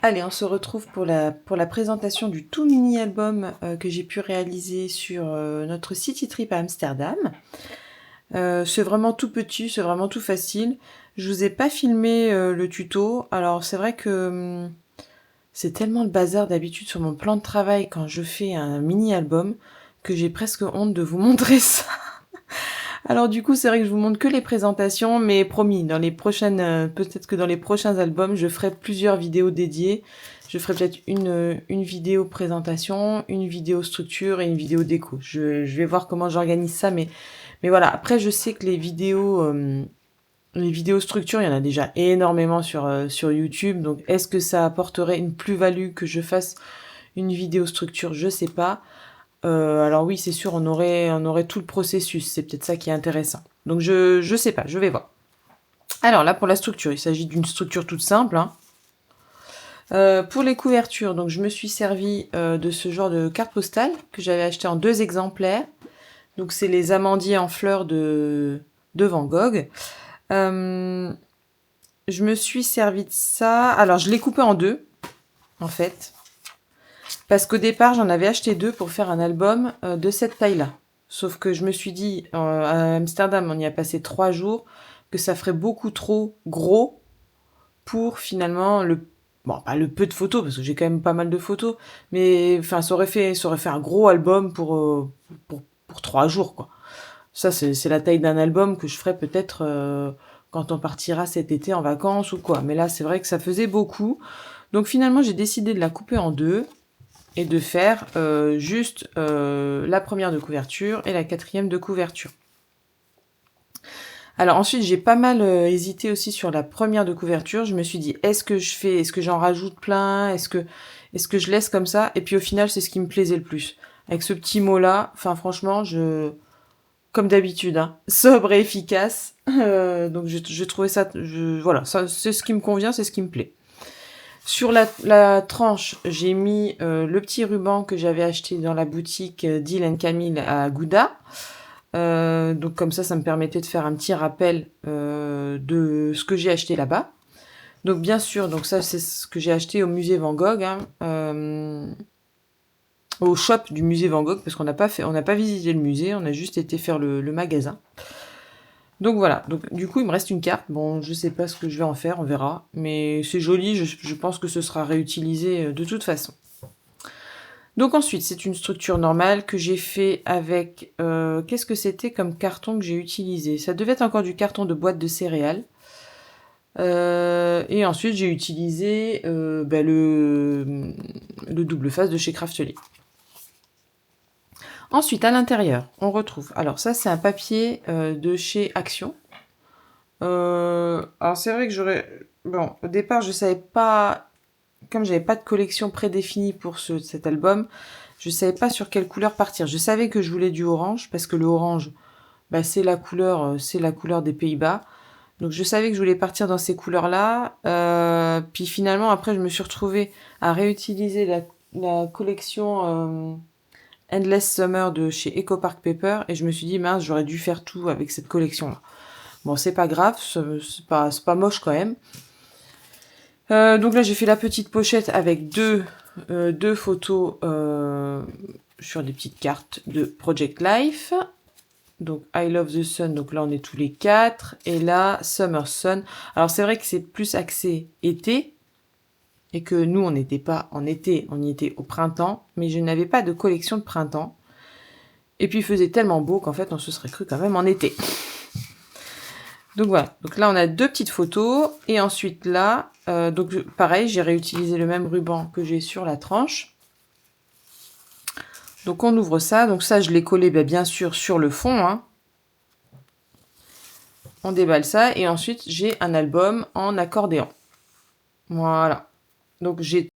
Allez, on se retrouve pour la présentation du tout mini album que j'ai pu réaliser sur notre City Trip à Amsterdam. C'est vraiment tout petit, c'est vraiment tout facile. Je vous ai pas filmé le tuto. Alors c'est vrai que c'est tellement le bazar d'habitude sur mon plan de travail quand je fais un mini album que j'ai presque honte de vous montrer ça. Alors du coup, c'est vrai que je vous montre que les présentations, mais promis, dans les prochaines, peut-être que dans les prochains albums, je ferai plusieurs vidéos dédiées. Je ferai peut-être une vidéo présentation, une vidéo structure et une vidéo déco. Je vais voir comment j'organise ça, mais voilà. Après, je sais que les vidéos structure, il y en a déjà énormément sur YouTube. Donc, est-ce que ça apporterait une plus-value que je fasse une vidéo structure? Je sais pas. Alors oui, c'est sûr, on aurait tout le processus. C'est peut-être ça qui est intéressant. Donc je sais pas, je vais voir. Alors là, pour la structure, il s'agit d'une structure toute simple, hein. Pour les couvertures, donc je me suis servi de ce genre de carte postale que j'avais acheté en 2 exemplaires. Donc c'est les amandiers en fleurs de Van Gogh. Je me suis servi de ça. Alors je l'ai coupé en deux, en fait. Parce qu'au départ, j'en avais acheté 2 pour faire un album de cette taille-là. Sauf que je me suis dit, à Amsterdam, on y a passé 3 jours, que ça ferait beaucoup trop gros pour finalement bon, pas le peu de photos, parce que j'ai quand même pas mal de photos, mais enfin, ça aurait fait un gros album pour 3 jours, quoi. Ça, c'est la taille d'un album que je ferais peut-être quand on partira cet été en vacances ou quoi. Mais là, c'est vrai que ça faisait beaucoup. Donc finalement, j'ai décidé de la couper en deux et de faire juste la première de couverture et la quatrième de couverture. Alors ensuite, j'ai pas mal hésité aussi sur la première de couverture. Je me suis dit, est-ce que j'en rajoute plein, est-ce que je laisse comme ça? Et puis au final, c'est ce qui me plaisait le plus. Avec ce petit mot-là, enfin franchement, comme d'habitude, hein, sobre et efficace. Donc je trouvais ça, voilà, ça c'est ce qui me convient, c'est ce qui me plaît. Sur la tranche, j'ai mis le petit ruban que j'avais acheté dans la boutique Deal Camille à Gouda. Donc comme ça me permettait de faire un petit rappel de ce que j'ai acheté là-bas. Donc bien sûr, donc ça c'est ce que j'ai acheté au musée Van Gogh, hein, au shop du musée Van Gogh, parce on n'a pas visité le musée, on a juste été faire le magasin. Donc voilà, donc du coup il me reste une carte, bon je sais pas ce que je vais en faire, on verra, mais c'est joli, je pense que ce sera réutilisé de toute façon. Donc ensuite c'est une structure normale que j'ai fait avec, qu'est-ce que c'était comme carton que j'ai utilisé? Ça devait être encore du carton de boîte de céréales. Et ensuite j'ai utilisé le double face de chez Craftelier. Ensuite, à l'intérieur, on retrouve. Alors ça, c'est un papier de chez Action. Alors c'est vrai que bon, au départ, je savais pas, comme j'avais pas de collection prédéfinie pour cet album, je savais pas sur quelle couleur partir. Je savais que je voulais du orange parce que le orange, bah, c'est la couleur des Pays-Bas. Donc je savais que je voulais partir dans ces couleurs-là. Puis finalement, après, je me suis retrouvée à réutiliser la collection Endless Summer de chez Eco Park Paper et je me suis dit mince, j'aurais dû faire tout avec cette collection là. Bon, c'est pas grave, c'est pas moche quand même. Donc là j'ai fait la petite pochette avec deux photos sur des petites cartes de Project Life. Donc I Love the Sun, donc là on est tous les 4 et là Summer Sun. Alors c'est vrai que c'est plus axé été et que nous on n'était pas en été, on y était au printemps, mais je n'avais pas de collection de printemps. Et puis il faisait tellement beau qu'en fait on se serait cru quand même en été. Donc voilà, donc là on a 2 petites photos et ensuite là, donc pareil, j'ai réutilisé le même ruban que j'ai sur la tranche. Donc on ouvre ça, donc ça je l'ai collé bien sûr sur le fond, hein. On déballe ça et ensuite j'ai un album en accordéon. Voilà. Donc j'ai